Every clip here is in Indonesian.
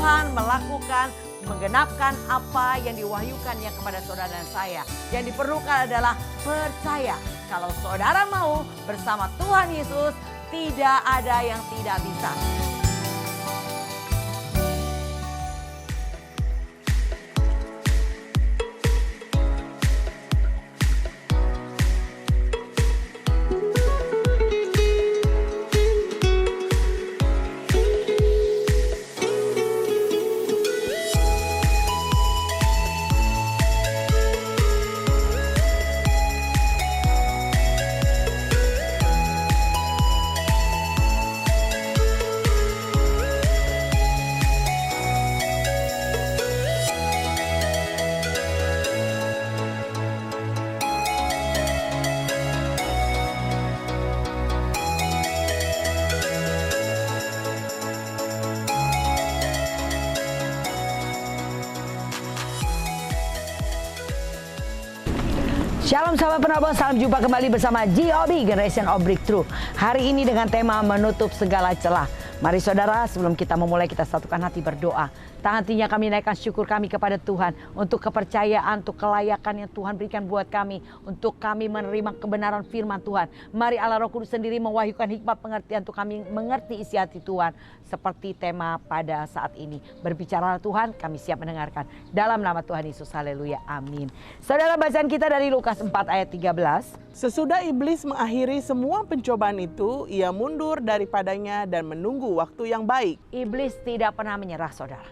Tuhan melakukan, menggenapkan apa yang diwahyukannya kepada saudara dan saya. Yang diperlukan adalah percaya. Kalau saudara mau bersama Tuhan Yesus, tidak ada yang tidak bisa. Shalom sahabat penerobos, salam jumpa kembali bersama GOB, Generation of Breakthrough. Hari ini dengan tema menutup segala celah. Mari saudara, sebelum kita memulai, kita satukan hati berdoa. Tak hentinya kami naikkan syukur kami kepada Tuhan untuk kepercayaan, untuk kelayakan yang Tuhan berikan buat kami, untuk kami menerima kebenaran firman Tuhan. Mari Allah Roh Kudus sendiri mewahyukan hikmat pengertian untuk kami mengerti isi hati Tuhan. Seperti tema pada saat ini. Berbicara Tuhan, kami siap mendengarkan. Dalam nama Tuhan Yesus, haleluya, amin. Saudara, bacaan kita dari Lukas 4 ayat 13. Sesudah iblis mengakhiri semua pencobaan itu, ia mundur daripadanya dan menunggu waktu yang baik. Iblis tidak pernah menyerah, saudara.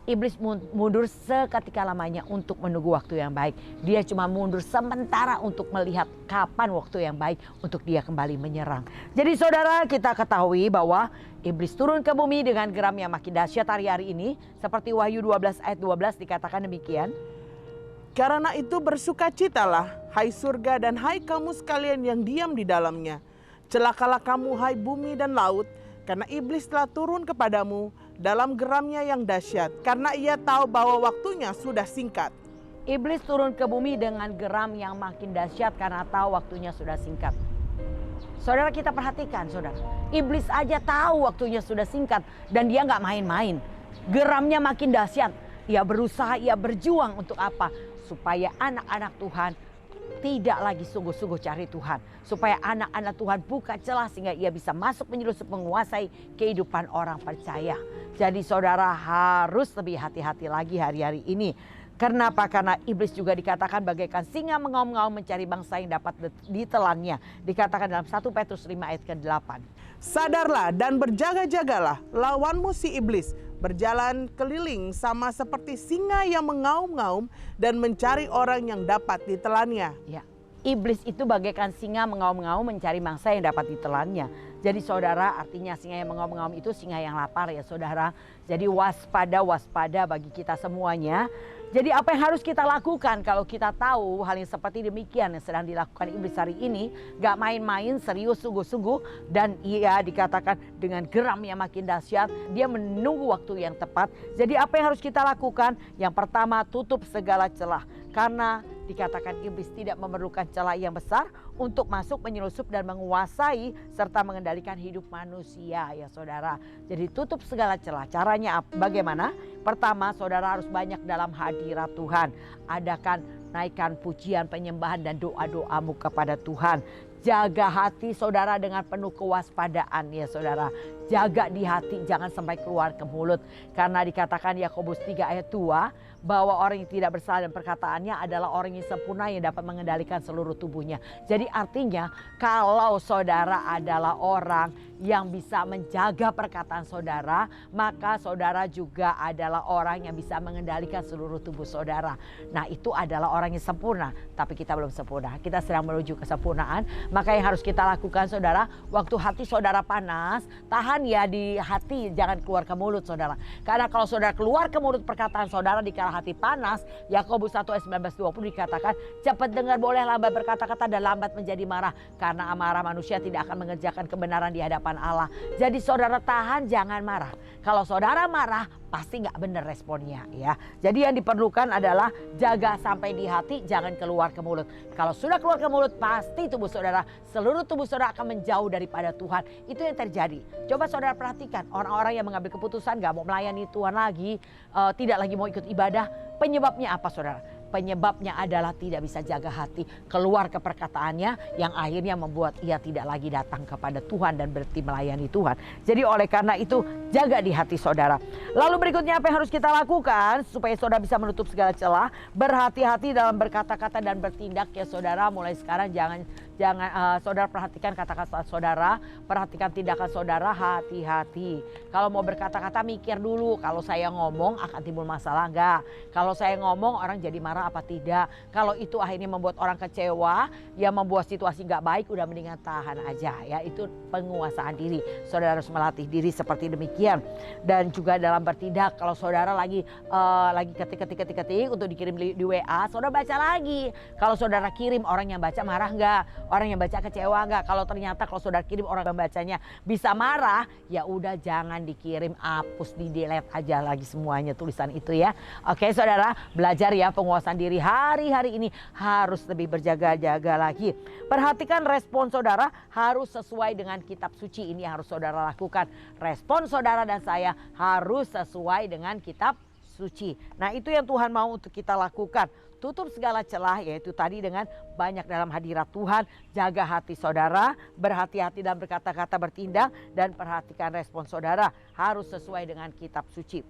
Iblis mundur seketika lamanya untuk menunggu waktu yang baik. Dia cuma mundur sementara untuk melihat kapan waktu yang baik untuk dia kembali menyerang. Jadi saudara, kita ketahui bahwa iblis turun ke bumi dengan geram yang makin dahsyat hari-hari ini. Seperti Wahyu 12 ayat 12 dikatakan demikian. Karena itu bersukacitalah, hai surga dan hai kamu sekalian yang diam di dalamnya. Celakalah kamu, hai bumi dan laut, karena iblis telah turun kepadamu dalam geramnya yang dahsyat, karena ia tahu bahwa waktunya sudah singkat. Iblis turun ke bumi dengan geram yang makin dahsyat karena tahu waktunya sudah singkat. Saudara, kita perhatikan saudara, iblis aja tahu waktunya sudah singkat dan dia nggak main-main. Geramnya makin dahsyat, ia berusaha, ia berjuang untuk apa? Supaya anak-anak Tuhan tidak lagi sungguh-sungguh cari Tuhan. Supaya anak-anak Tuhan buka celah sehingga ia bisa masuk menyelusup menguasai kehidupan orang percaya. Jadi saudara harus lebih hati-hati lagi hari-hari ini. Kenapa? Karena iblis juga dikatakan bagaikan singa mengaum-ngaum mencari bangsa yang dapat ditelannya. Dikatakan dalam 1 Petrus 5 ayat ke-8. Sadarlah dan berjaga-jagalah, lawanmu si iblis berjalan keliling sama seperti singa yang mengaum-ngaum dan mencari orang yang dapat ditelannya. Ya, iblis itu bagaikan singa mengaum-ngaum mencari mangsa yang dapat ditelannya. Jadi saudara, artinya singa yang mengaum-ngaum itu singa yang lapar ya saudara. Jadi waspada bagi kita semuanya. Jadi apa yang harus kita lakukan kalau kita tahu hal yang seperti demikian yang sedang dilakukan iblis hari ini. Gak main-main, serius, sungguh-sungguh. Dan ia dikatakan dengan geram yang makin dahsyat. Dia menunggu waktu yang tepat. Jadi apa yang harus kita lakukan? Yang pertama, tutup segala celah. Karena dikatakan iblis tidak memerlukan celah yang besar untuk masuk, menyelusup dan menguasai serta mengendalikan hidup manusia ya saudara. Jadi tutup segala celah. Caranya bagaimana? Pertama, saudara harus banyak dalam hadirat Tuhan. Adakan, naikkan pujian, penyembahan dan doa-doamu kepada Tuhan. Jaga hati saudara dengan penuh kewaspadaan ya saudara. Jaga di hati, jangan sampai keluar ke mulut. Karena dikatakan Yakobus 3 ayat 2 bahwa orang yang tidak bersalah dan perkataannya adalah orang yang sempurna yang dapat mengendalikan seluruh tubuhnya. Jadi artinya kalau saudara adalah orang yang bisa menjaga perkataan saudara, maka saudara juga adalah orang yang bisa mengendalikan seluruh tubuh saudara. Nah, itu adalah orang yang sempurna, tapi kita belum sempurna. Kita sedang menuju kesempurnaan. Maka yang harus kita lakukan saudara, waktu hati saudara panas, tahan ya di hati, jangan keluar ke mulut saudara. Karena kalau saudara keluar ke mulut perkataan saudara di kala hati panas, Yakobus 1 ayat 19-20 dikatakan, cepat dengar boleh, lambat berkata-kata dan lambat menjadi marah. Karena amarah manusia tidak akan mengerjakan kebenaran di hadapan Allah. Jadi saudara tahan, jangan marah. Kalau saudara marah, pasti nggak benar responnya ya. Jadi yang diperlukan adalah jaga sampai di hati, jangan keluar ke mulut. Kalau sudah keluar ke mulut, pasti tubuh saudara, seluruh tubuh saudara akan menjauh daripada Tuhan. Itu yang terjadi. Coba saudara perhatikan orang-orang yang mengambil keputusan gak mau melayani Tuhan lagi, tidak lagi mau ikut ibadah. Penyebabnya apa saudara? Penyebabnya adalah tidak bisa jaga hati, keluar ke perkataannya yang akhirnya membuat ia tidak lagi datang kepada Tuhan dan berhenti melayani Tuhan. Jadi oleh karena itu jaga di hati saudara. Lalu berikutnya apa yang harus kita lakukan supaya saudara bisa menutup segala celah? Berhati-hati dalam berkata-kata dan bertindak ya saudara. Mulai sekarang jangan saudara perhatikan kata-kata saudara, perhatikan tindakan saudara, hati-hati. Kalau mau berkata-kata mikir dulu, kalau saya ngomong akan timbul masalah enggak? Kalau saya ngomong orang jadi marah apa tidak? Kalau itu akhirnya membuat orang kecewa, ya membuat situasi enggak baik, udah mendingan tahan aja ya. Itu penguasaan diri. Saudara harus melatih diri seperti demikian. Dan juga dalam bertindak, kalau saudara lagi ketik untuk dikirim di WA, saudara baca lagi. Kalau saudara kirim, orang yang baca marah enggak? Orang yang baca kecewa enggak? Kalau ternyata kalau saudara kirim orang yang bacanya bisa marah, ya udah jangan dikirim, hapus, di delete aja lagi semuanya tulisan itu ya. Oke saudara, belajar ya penguasaan diri hari-hari ini harus lebih berjaga-jaga lagi. Perhatikan respon saudara harus sesuai dengan kitab suci, ini harus saudara lakukan. Respon saudara dan saya harus sesuai dengan kitab suci. Nah itu yang Tuhan mau untuk kita lakukan. Tutup segala celah, yaitu tadi dengan banyak dalam hadirat Tuhan. Jaga hati saudara, berhati-hati dalam berkata-kata, bertindak, dan perhatikan respon saudara harus sesuai dengan kitab suci.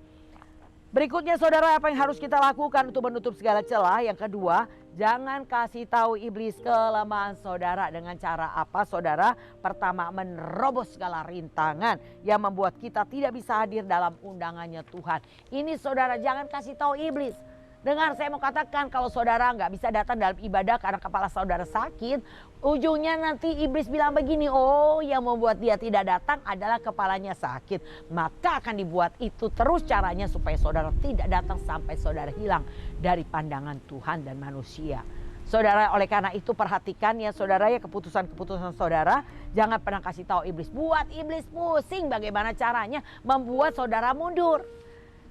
Berikutnya saudara, apa yang harus kita lakukan untuk menutup segala celah? Yang kedua, jangan kasih tahu iblis kelemahan saudara. Dengan cara apa saudara? Pertama, menerobos segala rintangan yang membuat kita tidak bisa hadir dalam undangannya Tuhan. Ini saudara, jangan kasih tahu iblis. Dengar, saya mau katakan, kalau saudara nggak bisa datang dalam ibadah karena kepala saudara sakit, ujungnya nanti iblis bilang begini, oh yang membuat dia tidak datang adalah kepalanya sakit. Maka akan dibuat itu terus caranya supaya saudara tidak datang sampai saudara hilang dari pandangan Tuhan dan manusia. Saudara, oleh karena itu perhatikan ya saudara ya keputusan-keputusan saudara. Jangan pernah kasih tahu iblis. Buat iblis pusing bagaimana caranya membuat saudara mundur.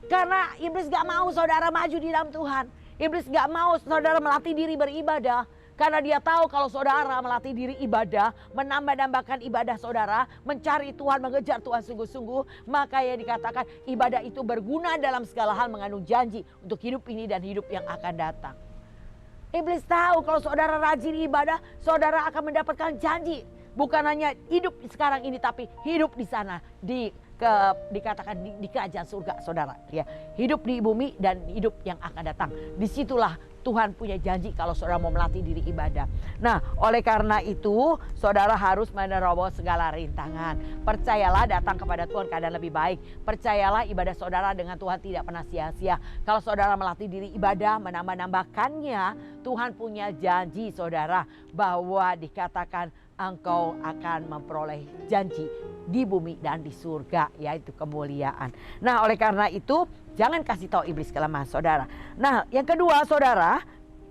Karena iblis gak mau saudara maju di dalam Tuhan. Iblis gak mau saudara melatih diri beribadah. Karena dia tahu kalau saudara melatih diri ibadah, menambah-nambahkan ibadah saudara, mencari Tuhan, mengejar Tuhan sungguh-sungguh, maka ya dikatakan ibadah itu berguna dalam segala hal, mengandung janji untuk hidup ini dan hidup yang akan datang. Iblis tahu kalau saudara rajin ibadah, saudara akan mendapatkan janji. Bukan hanya hidup sekarang ini, tapi hidup di sana, dikatakan di kerajaan surga saudara ya, hidup di bumi dan hidup yang akan datang. Disitulah Tuhan punya janji kalau saudara mau melatih diri ibadah. Nah oleh karena itu saudara harus menerobos segala rintangan. Percayalah datang kepada Tuhan keadaan lebih baik. Percayalah ibadah saudara dengan Tuhan tidak pernah sia-sia. Kalau saudara melatih diri ibadah, menambah-nambahkannya, Tuhan punya janji saudara bahwa dikatakan engkau akan memperoleh janji di bumi dan di surga, yaitu kemuliaan. Nah oleh karena itu jangan kasih tahu iblis kelemahan saudara. Nah yang kedua saudara,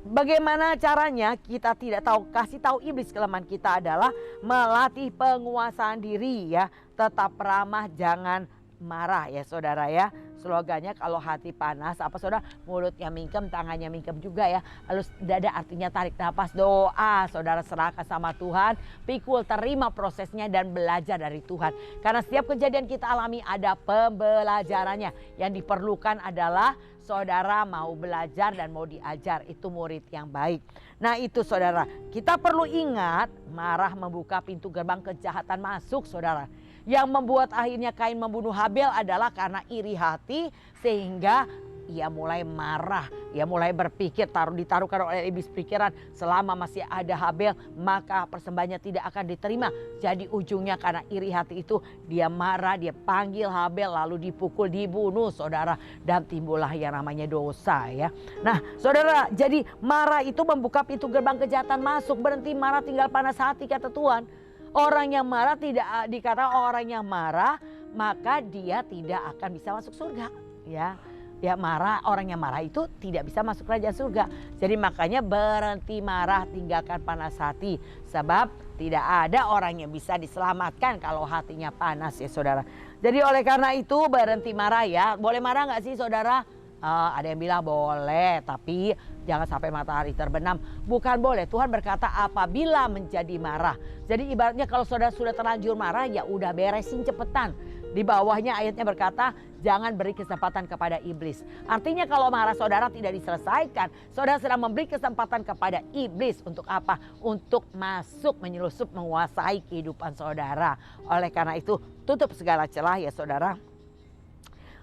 bagaimana caranya kita tidak tahu kasih tahu iblis kelemahan kita adalah melatih penguasaan diri ya. Tetap ramah, jangan marah ya saudara ya. Slogannya kalau hati panas apa saudara, mulutnya mingkem, tangannya mingkem juga ya. Lalu dada artinya tarik nafas, doa saudara serahkan sama Tuhan, pikul, terima prosesnya dan belajar dari Tuhan. Karena setiap kejadian kita alami ada pembelajarannya. Yang diperlukan adalah saudara mau belajar dan mau diajar, itu murid yang baik. Nah itu saudara, kita perlu ingat marah membuka pintu gerbang kejahatan masuk saudara. Yang membuat akhirnya Kain membunuh Habel adalah karena iri hati, sehingga ia mulai marah, ia mulai berpikir, ditaruhkan oleh iblis pikiran, selama masih ada Habel maka persembahannya tidak akan diterima. Jadi ujungnya karena iri hati itu dia marah, dia panggil Habel lalu dipukul, dibunuh saudara, dan timbullah yang namanya dosa ya. Nah saudara, jadi marah itu membuka pintu gerbang kejahatan masuk. Berhenti marah, tinggal panas hati kata Tuhan. Orang yang marah tidak dikata orang yang marah maka dia tidak akan bisa masuk surga ya. Ya marah, orang yang marah itu tidak bisa masuk kerajaan surga. Jadi makanya berhenti marah, tinggalkan panas hati. Sebab tidak ada orang yang bisa diselamatkan kalau hatinya panas ya saudara. Jadi oleh karena itu berhenti marah ya. Boleh marah nggak sih saudara? Ada yang bilang boleh, tapi jangan sampai matahari terbenam. Bukan boleh, Tuhan berkata apabila menjadi marah. Jadi ibaratnya kalau saudara sudah terlanjur marah ya udah beresin cepetan. Di bawahnya ayatnya berkata jangan beri kesempatan kepada iblis. Artinya kalau marah saudara tidak diselesaikan, saudara sedang memberi kesempatan kepada iblis untuk apa? Untuk masuk, menyelusup, menguasai kehidupan saudara. Oleh karena itu tutup segala celah ya saudara.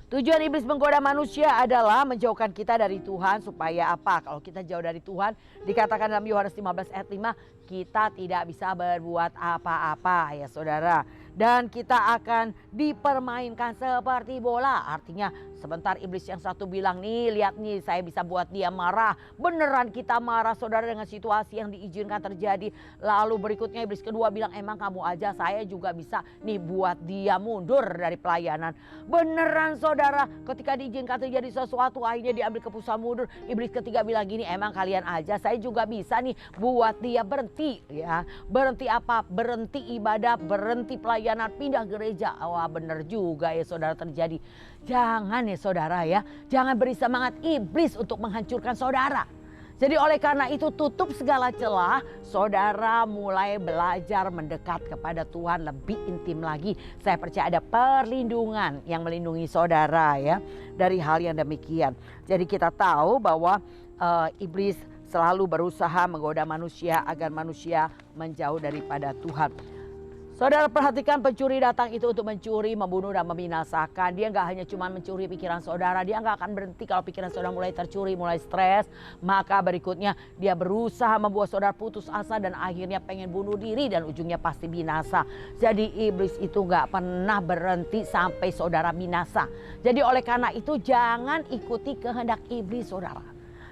Tujuan iblis menggoda manusia adalah menjauhkan kita dari Tuhan supaya apa? Kalau kita jauh dari Tuhan, dikatakan dalam Yohanes 15 ayat 5, kita tidak bisa berbuat apa-apa ya saudara. Dan kita akan dipermainkan seperti bola. Artinya sebentar iblis yang satu bilang nih, lihat nih saya bisa buat dia marah. Beneran kita marah saudara dengan situasi yang diizinkan terjadi. Lalu berikutnya iblis kedua bilang emang kamu aja, saya juga bisa nih buat dia mundur dari pelayanan. Beneran saudara, ketika diizinkan terjadi sesuatu akhirnya diambil keputusan mundur. Iblis ketiga bilang gini, emang kalian aja, saya juga bisa nih buat dia berhenti ya. Berhenti apa? Berhenti ibadah, berhenti pelayanan, pindah gereja. Wah bener juga ya saudara terjadi. Jangan ya saudara ya, jangan beri semangat iblis untuk menghancurkan saudara. Jadi oleh karena itu tutup segala celah, saudara mulai belajar mendekat kepada Tuhan lebih intim lagi. Saya percaya ada perlindungan yang melindungi saudara ya dari hal yang demikian. Jadi kita tahu bahwa iblis selalu berusaha menggoda manusia agar manusia menjauh daripada Tuhan. Saudara perhatikan, pencuri datang itu untuk mencuri, membunuh dan membinasakan. Dia nggak hanya cuma mencuri pikiran saudara, dia nggak akan berhenti kalau pikiran saudara mulai tercuri, mulai stres. Maka berikutnya dia berusaha membuat saudara putus asa dan akhirnya pengen bunuh diri dan ujungnya pasti binasa. Jadi iblis itu nggak pernah berhenti sampai saudara binasa. Jadi oleh karena itu jangan ikuti kehendak iblis saudara.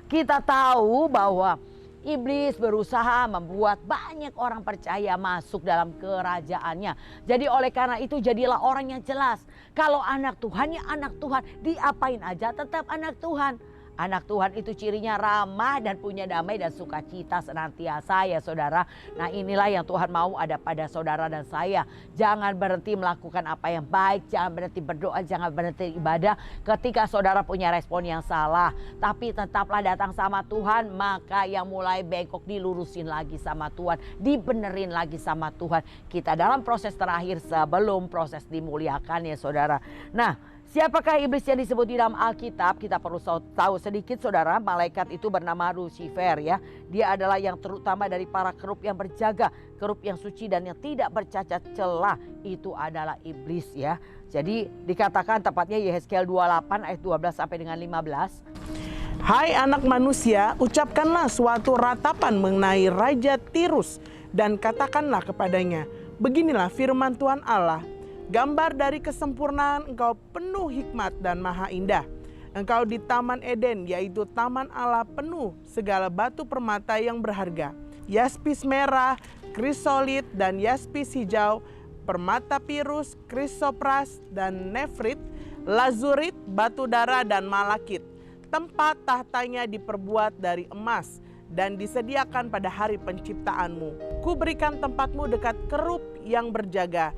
Kita tahu bahwa iblis berusaha membuat banyak orang percaya masuk dalam kerajaannya. Jadi oleh karena itu jadilah orang yang jelas. Kalau anak Tuhan ya anak Tuhan, diapain aja tetap anak Tuhan. Anak Tuhan itu cirinya ramah dan punya damai dan sukacita senantiasa ya saudara. Nah inilah yang Tuhan mau ada pada saudara dan saya. Jangan berhenti melakukan apa yang baik, jangan berhenti berdoa, jangan berhenti ibadah ketika saudara punya respon yang salah. Tapi tetaplah datang sama Tuhan, maka yang mulai bengkok dilurusin lagi sama Tuhan, dibenerin lagi sama Tuhan. Kita dalam proses terakhir sebelum proses dimuliakan ya saudara. Nah, siapakah iblis yang disebut di dalam Alkitab? Kita perlu tahu sedikit saudara. Malaikat itu bernama Lucifer ya. Dia adalah yang terutama dari para kerub yang berjaga, kerub yang suci dan yang tidak bercacat celah. Itu adalah iblis ya. Jadi dikatakan tepatnya Yehezkiel 28 ayat 12 sampai dengan 15. Hai anak manusia, ucapkanlah suatu ratapan mengenai Raja Tirus dan katakanlah kepadanya, beginilah firman Tuhan Allah. Gambar dari kesempurnaan engkau penuh hikmat dan maha indah. Engkau di Taman Eden, yaitu Taman Allah penuh segala batu permata yang berharga. Yaspis merah, krisolit dan yaspis hijau, permata pirus, krisopras dan nefrit, lazurit, batu dara dan malakit. Tempat tahtanya diperbuat dari emas dan disediakan pada hari penciptaanmu. Kuberikan tempatmu dekat kerub yang berjaga.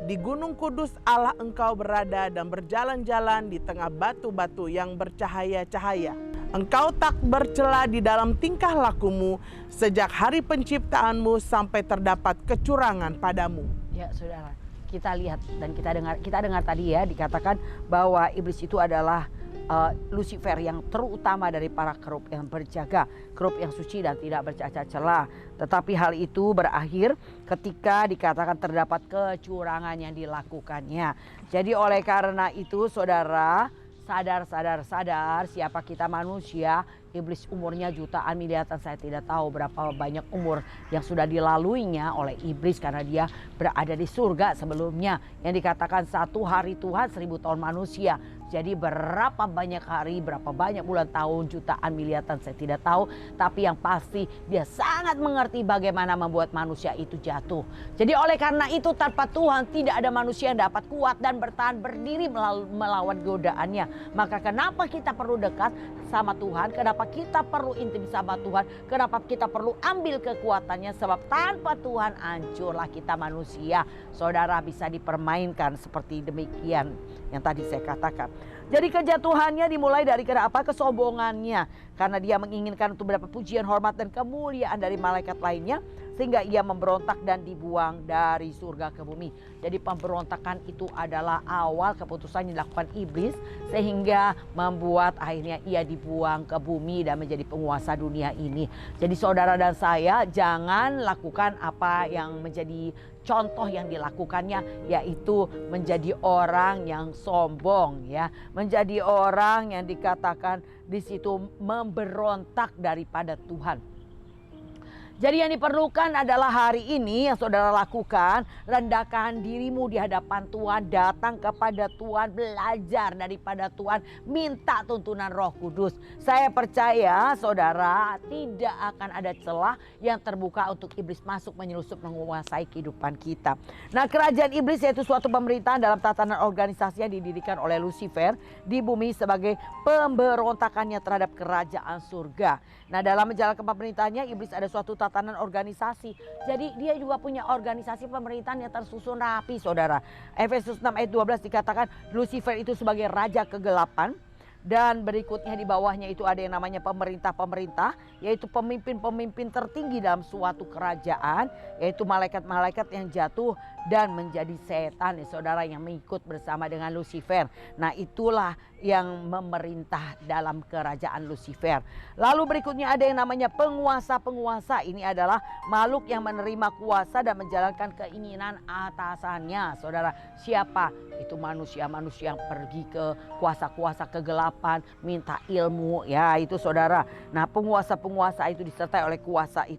Di Gunung Kudus Allah engkau berada dan berjalan-jalan di tengah batu-batu yang bercahaya-cahaya. Engkau tak bercela di dalam tingkah lakumu sejak hari penciptaanmu sampai terdapat kecurangan padamu. Ya saudara, kita lihat dan kita dengar tadi ya dikatakan bahwa iblis itu adalah Lucifer yang terutama dari para kerub yang berjaga, kerub yang suci dan tidak bercacat celah. Tetapi hal itu berakhir ketika dikatakan terdapat kecurangan yang dilakukannya. Jadi oleh karena itu saudara, sadar siapa kita manusia, Iblis umurnya jutaan miliaran, saya tidak tahu berapa banyak umur yang sudah dilaluinya oleh iblis karena dia berada di surga sebelumnya. Yang dikatakan 1 hari Tuhan 1000 tahun manusia. Jadi berapa banyak hari, berapa banyak bulan, tahun, jutaan, miliaran saya tidak tahu. Tapi yang pasti dia sangat mengerti bagaimana membuat manusia itu jatuh. Jadi oleh karena itu tanpa Tuhan tidak ada manusia yang dapat kuat dan bertahan berdiri melawan godaannya. Maka kenapa kita perlu dekat sama Tuhan? Kenapa kita perlu intim sama Tuhan? Kenapa kita perlu ambil kekuatannya? Sebab tanpa Tuhan hancurlah kita manusia. Saudara, bisa dipermainkan seperti demikian yang tadi saya katakan. Jadi kejatuhannya dimulai dari kenapa? Kesombongannya. Karena dia menginginkan untuk mendapat pujian, hormat dan kemuliaan dari malaikat lainnya. Sehingga ia memberontak dan dibuang dari surga ke bumi. Jadi pemberontakan itu adalah awal keputusan yang dilakukan iblis. Sehingga membuat akhirnya ia dibuang ke bumi dan menjadi penguasa dunia ini. Jadi saudara dan saya jangan lakukan apa yang menjadi contoh yang dilakukannya, yaitu menjadi orang yang sombong, ya, menjadi orang yang dikatakan di situ memberontak daripada Tuhan. Jadi yang diperlukan adalah hari ini yang saudara lakukan, rendahkan dirimu di hadapan Tuhan, datang kepada Tuhan, belajar daripada Tuhan, minta tuntunan Roh Kudus. Saya percaya saudara tidak akan ada celah yang terbuka untuk iblis masuk menyelusup menguasai kehidupan kita. Nah, kerajaan iblis yaitu suatu pemerintahan dalam tatanan organisasi yang didirikan oleh Lucifer di bumi sebagai pemberontakannya terhadap kerajaan surga. Nah, dalam menjalankan pemerintahannya iblis ada suatu tatanan organisasi. Jadi dia juga punya organisasi pemerintahan yang tersusun rapi, saudara. Efesus 6 ayat 12 dikatakan Lucifer itu sebagai raja kegelapan. Dan berikutnya di bawahnya itu ada yang namanya pemerintah-pemerintah, yaitu pemimpin-pemimpin tertinggi dalam suatu kerajaan, yaitu malaikat-malaikat yang jatuh dan menjadi setan, ya saudara, yang mengikut bersama dengan Lucifer. Nah, itulah yang memerintah dalam kerajaan Lucifer. Lalu berikutnya ada yang namanya penguasa-penguasa. Ini adalah makhluk yang menerima kuasa dan menjalankan keinginan atasannya, saudara. Siapa? Itu manusia-manusia yang pergi ke kuasa-kuasa kegelapan, minta ilmu, ya itu saudara. Nah, penguasa-penguasa itu disertai oleh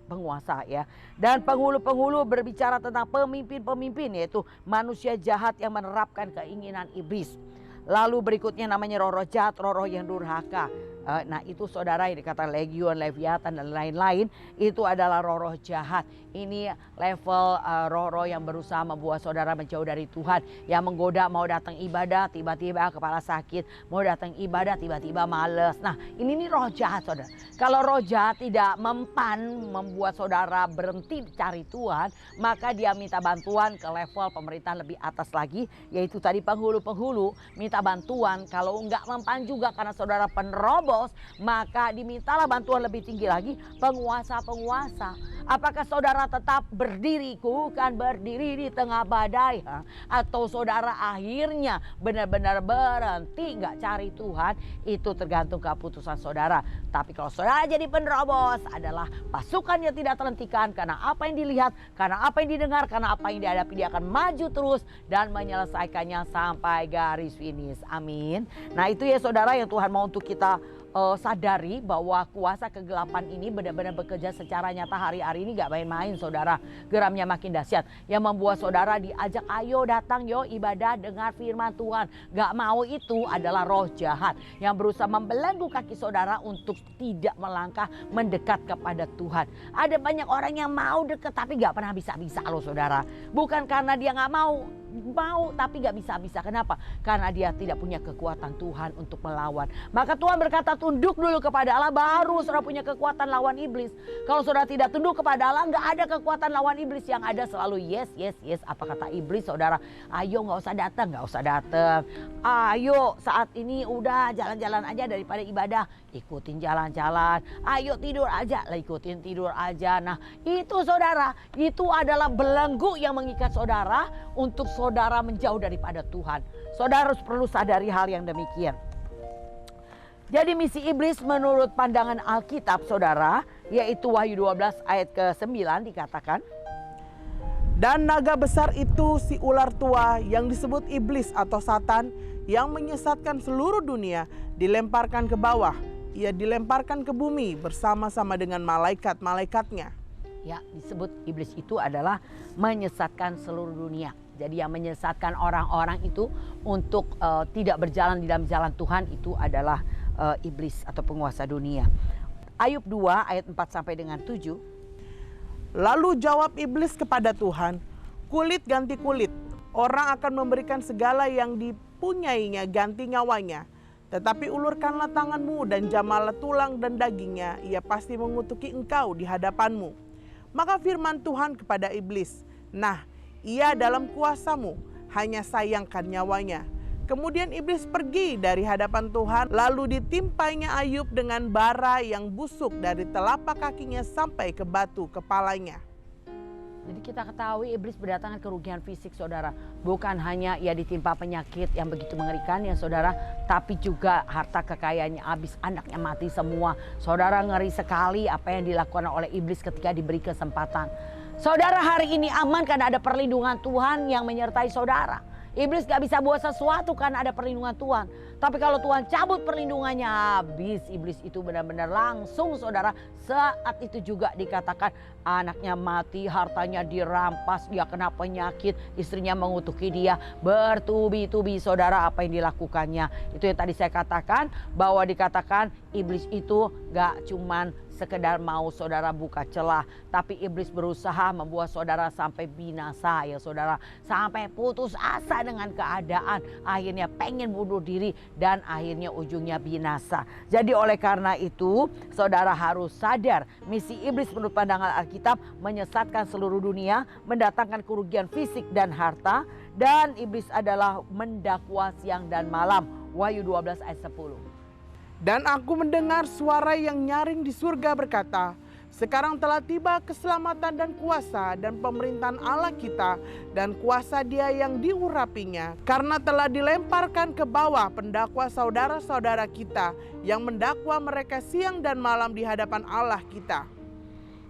penguasa, ya. Dan penghulu-penghulu berbicara tentang pemimpin-pemimpin, yaitu manusia jahat yang menerapkan keinginan iblis. Lalu berikutnya namanya roh-roh jahat, roh-roh yang durhaka. Nah, itu saudara yang dikatakan legion, leviathan dan lain-lain, itu adalah roh-roh jahat. Ini level roh-roh yang berusaha membuat saudara menjauh dari Tuhan, yang menggoda mau datang ibadah tiba-tiba kepala sakit, mau datang ibadah tiba-tiba males. Nah, ini nih roh jahat, saudara. Kalau roh jahat tidak mempan membuat saudara berhenti cari Tuhan, maka dia minta bantuan ke level pemerintahan lebih atas lagi, yaitu tadi penghulu-penghulu minta bantuan. Kalau enggak mempan juga karena saudara penerobos, maka dimintalah bantuan lebih tinggi lagi, penguasa-penguasa. Apakah saudara tetap berdiri, bukan berdiri di tengah badai, atau saudara akhirnya benar-benar berhenti nggak cari Tuhan? Itu tergantung keputusan saudara. Tapi kalau saudara jadi penerobos, adalah pasukan yang tidak terhentikan, karena apa yang dilihat, karena apa yang didengar, karena apa yang dihadapi, dia akan maju terus dan menyelesaikannya sampai garis finish. Amin. Nah, itu ya saudara yang Tuhan mau untuk kita sadari, bahwa kuasa kegelapan ini benar-benar bekerja secara nyata hari-hari ini, gak main-main saudara. Geramnya makin dahsyat, yang membuat saudara diajak, ayo datang yo ibadah, dengar firman Tuhan. Gak mau, itu adalah roh jahat yang berusaha membelenggu kaki saudara untuk tidak melangkah mendekat kepada Tuhan. Ada banyak orang yang mau dekat tapi gak pernah bisa-bisa loh saudara. Bukan karena dia gak mau tapi gak bisa-bisa. Kenapa? Karena dia tidak punya kekuatan Tuhan untuk melawan. Maka Tuhan berkata, tunduk dulu kepada Allah, baru saudara punya kekuatan lawan iblis. Kalau saudara tidak tunduk kepada Allah, gak ada kekuatan lawan iblis. Yang ada selalu yes, yes, yes. Apa kata iblis saudara? Ayo gak usah datang, gak usah datang. Ayo saat ini udah jalan-jalan aja daripada ibadah. Ikutin jalan-jalan. Ayo tidur aja, ikutin tidur aja. Nah, itu saudara, itu adalah belenggu yang mengikat saudara untuk saudara menjauh daripada Tuhan. Saudara harus perlu sadari hal yang demikian. Jadi misi iblis menurut pandangan Alkitab saudara, yaitu Wahyu 12 ayat ke-9 dikatakan, dan naga besar itu si ular tua yang disebut iblis atau Satan, yang menyesatkan seluruh dunia, dilemparkan ke bawah. ia dilemparkan ke bumi bersama-sama dengan malaikat-malaikatnya. Ya, disebut iblis itu adalah menyesatkan seluruh dunia. Jadi yang menyesatkan orang-orang itu untuk tidak berjalan di dalam jalan Tuhan itu adalah iblis atau penguasa dunia. Ayub 2 ayat 4 sampai dengan 7. Lalu jawab iblis kepada Tuhan, kulit ganti kulit, orang akan memberikan segala yang dipunyainya ganti nyawanya. Tetapi ulurkanlah tanganmu dan jamalah tulang dan dagingnya, ia pasti mengutuki engkau di hadapanmu. Maka firman Tuhan kepada iblis, nah ia dalam kuasamu, hanya sayangkan nyawanya. Kemudian iblis pergi dari hadapan Tuhan, lalu ditimpainya Ayub dengan bara yang busuk dari telapak kakinya sampai ke batu kepalanya. Jadi kita ketahui iblis berdatangan kerugian fisik saudara. Bukan hanya ia ditimpa penyakit yang begitu mengerikan ya saudara. Tapi juga harta kekayaannya habis, anaknya mati semua. Saudara, ngeri sekali apa yang dilakukan oleh iblis ketika diberi kesempatan. Saudara, hari ini aman karena ada perlindungan Tuhan yang menyertai saudara. Iblis gak bisa buat sesuatu karena ada perlindungan Tuhan. Tapi kalau Tuhan cabut perlindungannya, habis iblis itu benar-benar langsung saudara. Saat itu juga dikatakan anaknya mati, hartanya dirampas, dia kena penyakit, istrinya mengutuki dia. Bertubi-tubi saudara apa yang dilakukannya. Itu yang tadi saya katakan, bahwa dikatakan iblis itu gak cuman sekedar mau saudara buka celah, tapi iblis berusaha membuat saudara sampai binasa ya saudara, sampai putus asa dengan keadaan, akhirnya pengen bunuh diri dan akhirnya ujungnya binasa. Jadi oleh karena itu saudara harus sadar, misi iblis menurut pandangan Alkitab menyesatkan seluruh dunia, mendatangkan kerugian fisik dan harta, dan iblis adalah mendakwa siang dan malam. Wahyu 12 ayat 10. Dan aku mendengar suara yang nyaring di surga berkata, sekarang telah tiba keselamatan dan kuasa dan pemerintahan Allah kita dan kuasa Dia yang diurapinya. Karena telah dilemparkan ke bawah pendakwa saudara-saudara kita yang mendakwa mereka siang dan malam di hadapan Allah kita.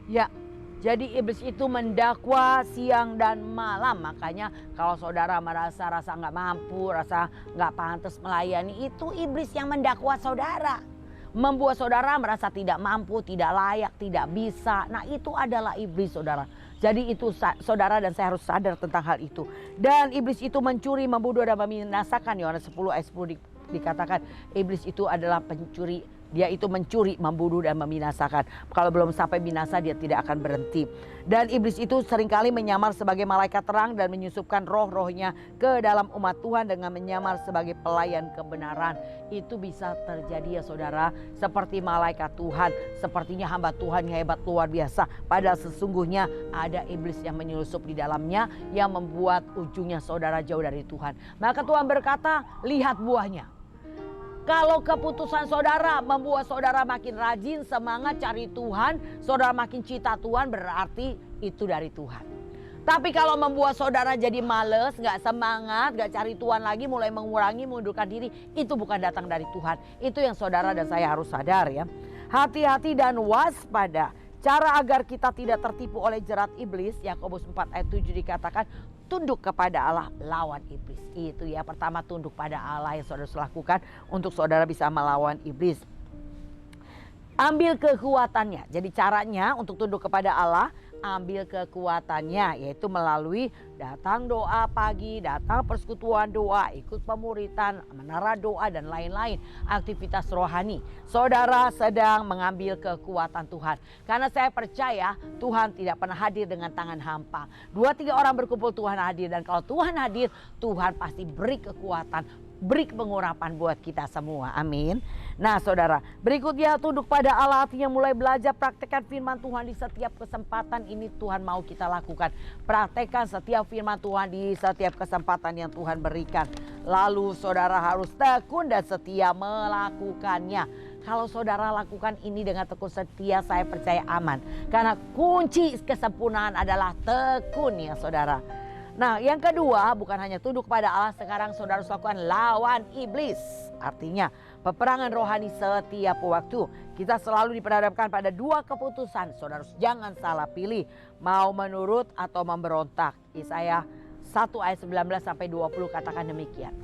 Ya, jadi iblis itu mendakwa siang dan malam. Makanya kalau saudara merasa nggak mampu, rasa nggak pantas melayani, itu iblis yang mendakwa saudara. Membuat saudara merasa tidak mampu, tidak layak, tidak bisa. Nah itu adalah iblis saudara. Jadi itu saudara dan saya harus sadar tentang hal itu. Dan iblis itu mencuri, membunuh dan membinasakan. Yohanes 10 ayat 10 dikatakan iblis itu adalah pencuri. Dia itu mencuri, membunuh dan membinasakan. Kalau belum sampai binasa dia tidak akan berhenti. Dan iblis itu seringkali menyamar sebagai malaikat terang dan menyusupkan roh-rohnya ke dalam umat Tuhan dengan menyamar sebagai pelayan kebenaran. Itu bisa terjadi ya saudara, seperti malaikat Tuhan, sepertinya hamba Tuhan yang hebat luar biasa. Padahal sesungguhnya ada iblis yang menyelusup di dalamnya yang membuat ujungnya saudara jauh dari Tuhan. Maka Tuhan berkata, lihat buahnya. Kalau keputusan saudara membuat saudara makin rajin, semangat cari Tuhan, saudara makin cinta Tuhan, berarti itu dari Tuhan. Tapi kalau membuat saudara jadi males, gak semangat, gak cari Tuhan lagi, mulai mengurangi, mengundurkan diri, itu bukan datang dari Tuhan. Itu yang saudara dan saya harus sadar ya. Hati-hati dan waspada. Cara agar kita tidak tertipu oleh jerat iblis, Yakobus 4 ayat 7 dikatakan, tunduk kepada Allah, lawan iblis. Itu ya, pertama tunduk pada Allah yang saudara harus lakukan untuk saudara bisa melawan iblis. Ambil kekuatannya. Jadi caranya untuk tunduk kepada Allah, ambil kekuatannya, yaitu melalui datang doa pagi, datang persekutuan doa, ikut pemuritan, menara doa dan lain-lain aktivitas rohani. Saudara sedang mengambil kekuatan Tuhan. Karena saya percaya Tuhan tidak pernah hadir dengan tangan hampa. 2-3 orang berkumpul Tuhan hadir, dan kalau Tuhan hadir, Tuhan pasti beri kekuatan, beri pengurapan buat kita semua. Amin. Nah saudara, berikutnya tunduk pada Allah, artinya mulai belajar praktekkan firman Tuhan di setiap kesempatan. Ini Tuhan mau kita lakukan. Praktekkan setiap firman Tuhan di setiap kesempatan yang Tuhan berikan. Lalu saudara harus tekun dan setia melakukannya. Kalau saudara lakukan ini dengan tekun setia, saya percaya aman. Karena kunci kesempurnaan adalah tekun ya saudara. Nah yang kedua, bukan hanya tunduk pada Allah, sekarang saudara harus lakukan lawan iblis. Artinya peperangan rohani setiap waktu. Kita selalu diperhadapkan pada 2 keputusan. Saudara jangan salah pilih, mau menurut atau memberontak. Yesaya 1 ayat 19 sampai 20 katakan demikian.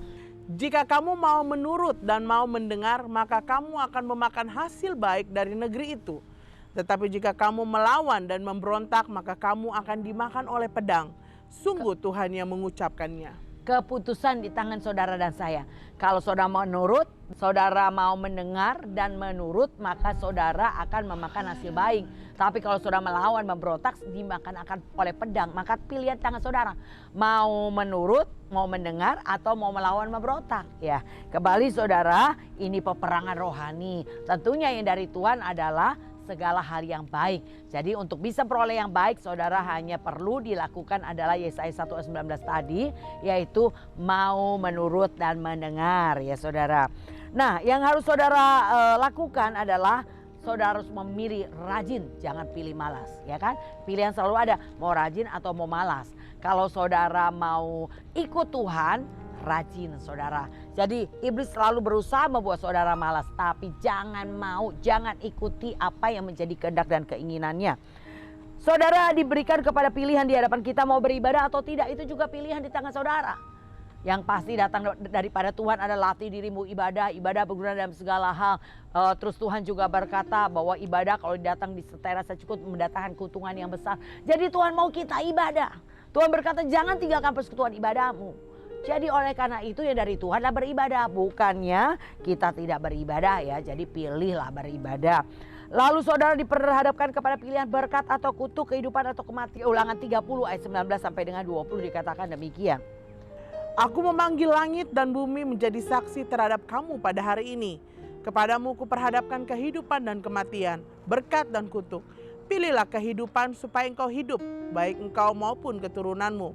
Jika kamu mau menurut dan mau mendengar, maka kamu akan memakan hasil baik dari negeri itu. Tetapi jika kamu melawan dan memberontak, maka kamu akan dimakan oleh pedang. Sungguh Tuhan yang mengucapkannya. Keputusan di tangan saudara dan saya. Kalau saudara mau menurut, saudara mau mendengar dan menurut, maka saudara akan memakan hasil baik. Tapi kalau saudara melawan, memberontak, dimakan akan oleh pedang. Maka pilihan tangan saudara. Mau menurut, mau mendengar, atau mau melawan, memberontak. Ya, kembali saudara, ini peperangan rohani. Tentunya yang dari Tuhan adalah segala hal yang baik. Jadi untuk bisa peroleh yang baik, saudara hanya perlu dilakukan adalah Yesaya 1 ayat 19 tadi, yaitu mau menurut dan mendengar ya saudara. Nah, yang harus saudara lakukan adalah saudara harus memilih rajin, jangan pilih malas, ya kan? Pilihan selalu ada, mau rajin atau mau malas. Kalau saudara mau ikut Tuhan, rajin saudara. Jadi iblis selalu berusaha membuat saudara malas, tapi jangan ikuti apa yang menjadi kehendak dan keinginannya. Saudara diberikan kepada pilihan di hadapan kita mau beribadah atau tidak, itu juga pilihan di tangan saudara. Yang pasti datang daripada Tuhan adalah latih dirimu ibadah berguna dalam segala hal. Terus Tuhan juga berkata bahwa ibadah kalau datang di setera cukup mendatangkan keuntungan yang besar. Jadi Tuhan mau kita ibadah. Tuhan berkata jangan tinggalkan persekutuan ibadahmu. Jadi oleh karena itu ya dari Tuhanlah beribadah, bukannya kita tidak beribadah ya. Jadi pilihlah beribadah. Lalu saudara diperhadapkan kepada pilihan berkat atau kutuk, kehidupan atau kematian. Ulangan 30 ayat 19 sampai dengan 20 dikatakan demikian. Aku memanggil langit dan bumi menjadi saksi terhadap kamu pada hari ini. Kepadamu kuperhadapkan kehidupan dan kematian, berkat dan kutuk. Pilihlah kehidupan supaya engkau hidup, baik engkau maupun keturunanmu.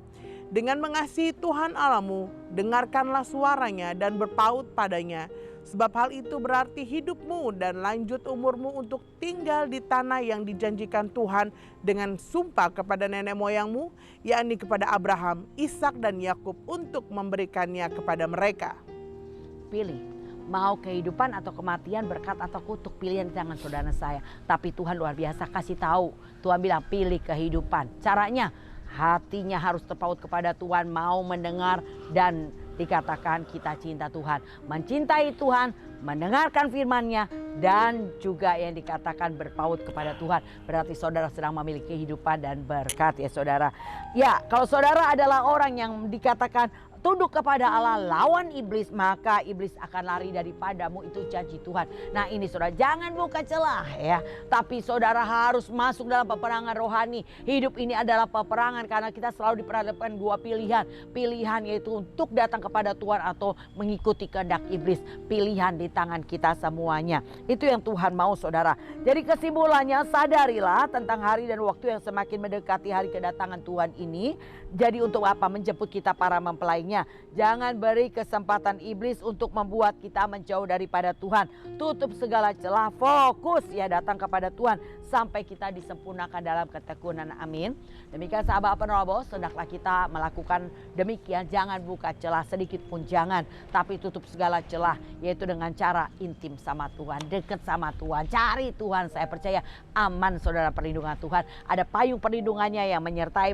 Dengan mengasihi Tuhan Allahmu, dengarkanlah suaranya dan berpaut padanya. Sebab hal itu berarti hidupmu dan lanjut umurmu untuk tinggal di tanah yang dijanjikan Tuhan dengan sumpah kepada nenek moyangmu, yakni kepada Abraham, Ishak dan Yakub untuk memberikannya kepada mereka. Pilih, mau kehidupan atau kematian, berkat atau kutuk, pilihan di tangan saudara saya. Tapi Tuhan luar biasa kasih tahu. Tuhan bilang pilih kehidupan. Caranya hatinya harus terpaut kepada Tuhan, mau mendengar dan dikatakan kita cinta Tuhan. Mencintai Tuhan, mendengarkan firman-Nya dan juga yang dikatakan berpaut kepada Tuhan. Berarti saudara sedang memiliki kehidupan dan berkat ya saudara. Ya, kalau saudara adalah orang yang dikatakan tunduk kepada Allah, lawan iblis, maka iblis akan lari daripadamu, itu janji Tuhan. Nah ini saudara, jangan buka celah ya. Tapi saudara harus masuk dalam peperangan rohani. Hidup ini adalah peperangan karena kita selalu diperhadapkan dua pilihan. Pilihan yaitu untuk datang kepada Tuhan atau mengikuti kehendak iblis. Pilihan di tangan kita semuanya. Itu yang Tuhan mau saudara. Jadi kesimpulannya, sadarilah tentang hari dan waktu yang semakin mendekati hari kedatangan Tuhan ini. Jadi untuk apa? Menjemput kita para mempelainya. Jangan beri kesempatan iblis untuk membuat kita menjauh daripada Tuhan. Tutup segala celah, fokus ya datang kepada Tuhan sampai kita disempurnakan dalam ketekunan. Amin. Demikian sahabat penerobos, hendaklah kita melakukan demikian. Jangan buka celah sedikit pun jangan, tapi tutup segala celah, yaitu dengan cara intim sama Tuhan, dekat sama Tuhan, cari Tuhan. Saya percaya aman saudara, perlindungan Tuhan. Ada payung perlindungannya yang menyertai,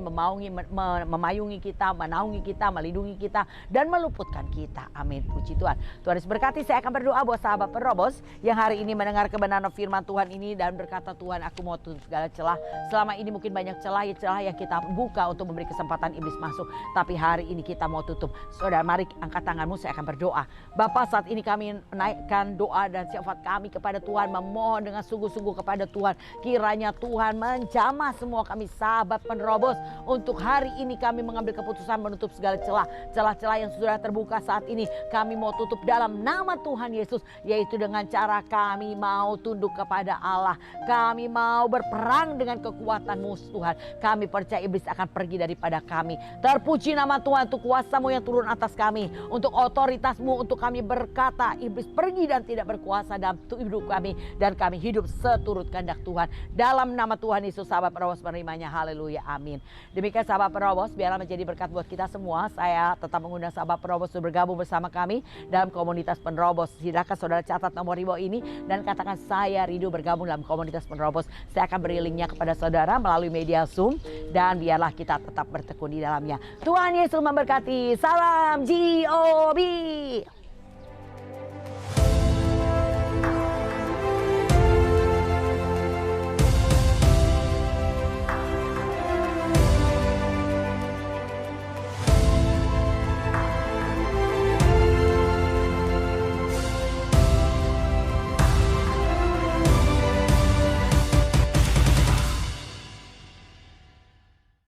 memayungi kita, menaungi kita, melindungi kita, dan meluputkan kita. Amin. Puji Tuhan. Tuhan Yesus berkati. Saya akan berdoa buat sahabat penerobos yang hari ini mendengar kebenaran firman Tuhan ini dan berkata, Tuhan aku mau tutup segala celah. Selama ini mungkin banyak celah yang kita buka untuk memberi kesempatan iblis masuk. Tapi hari ini kita mau tutup. Saudara mari angkat tanganmu, saya akan berdoa. Bapa, saat ini kami naikkan doa dan syafaat kami kepada Tuhan. Memohon dengan sungguh-sungguh kepada Tuhan. Kiranya Tuhan menjamah semua kami sahabat penerobos. Untuk hari ini kami mengambil keputusan menutup segala celah. Celah-celah yang sudah terbuka saat ini kami mau tutup dalam nama Tuhan Yesus. Yaitu dengan cara kami mau tunduk kepada Allah. Kami mau berperang dengan kekuatan musuh Tuhan. Kami percaya iblis akan pergi daripada kami. Terpuji nama Tuhan untuk kuasa-Mu yang turun atas kami. Untuk otoritas-Mu untuk kami berkata iblis pergi dan tidak berkuasa dalam hidup kami. Dan kami hidup seturut kehendak Tuhan. Dalam nama Tuhan Yesus sahabat penerobos menerimanya. Haleluya. Amin. Demikian sahabat penerobos, biarlah menjadi berkat buat kita semua. Saya tetap mengundang sahabat penerobos untuk bergabung bersama kami dalam komunitas penerobos. Silakan saudara catat nomor di bawah ini dan katakan saya rindu bergabung dalam komunitas penerobos Post. Saya akan beri linknya kepada saudara melalui media Zoom dan biarlah kita tetap bertekun di dalamnya. Tuhan Yesus memberkati. Salam GOB.